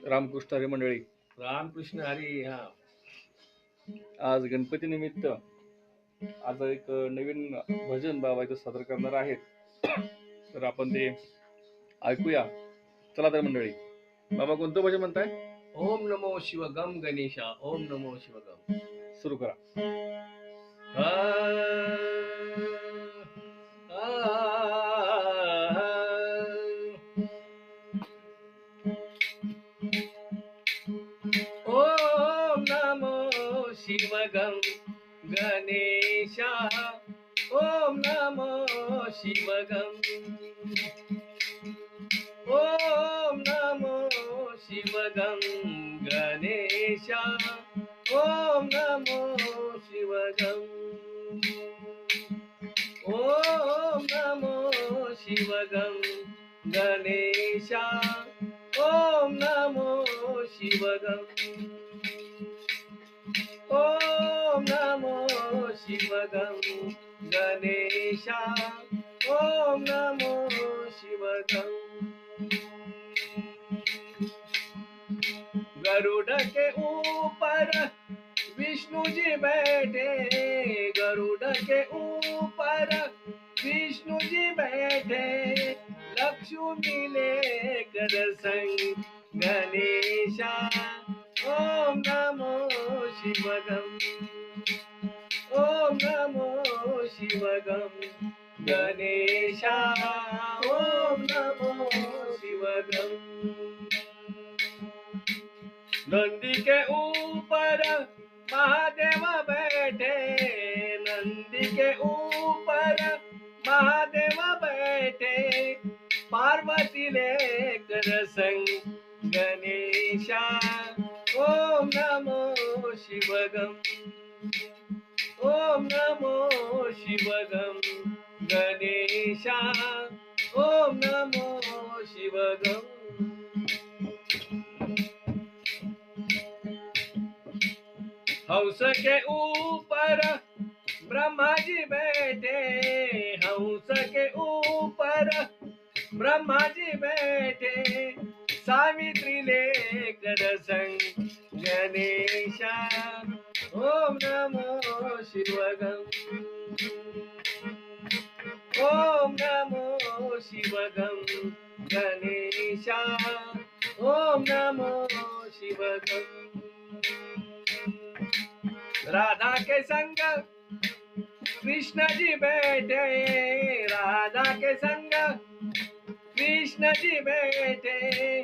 रामकृष्ण हरी मंडळी, रामकृष्ण हरी. हा, आज गणपती निमित्त आज एक नवीन भजन बाबा इथं सादर करणार आहेत. तर आपण ते ऐकूया. चला तर मंडळी, बाबा कोणतं भजन म्हणताय? ओम नमो शिवगम गणेशा. ओम नमो शिवगम. सुरू करा. आ, आ, ओम नमो शिवगम गणेशा. ओम नमो शिवगम. ओम नमो शिवगम गणेशा. ओम नमो शिवगम. ओम नमो शिवगम गणेशा. ओम नमो शिवगम. ओम नमो शिवगम गणेशा. ओम नमो शिवगम. गरुड़ के ऊपर विष्णु जी बैठे. गरुड़ के ऊपर विष्णु जी बैठे. लक्ष्मी लेकर संग गणेशा. ओम नमो शिवगम. ओम नमो शिवगम गणेशा. ओम नमो शिवगम. नंदी के ऊपर महादेव बैठे. नंदी के ऊपर महादेव बैठे. पार्वती लेकर संग गणेशा. ओम नमो शिवगम. ओम नमो शिवगम गणेशा. ओम नमो शिवगम. हंस के ऊपर ब्रह्मा जी बैठे. हंस के ऊपर ब्रह्मा जी बैठे. सावित्री लेकर संग गणेशा. ओम नमो शिवगम. ओम नमो शिवगम गणेशा. ओम नमो शिवगम. राधा के संग कृष्ण जी बैठे. राधा के संग कृष्ण जी बैठे.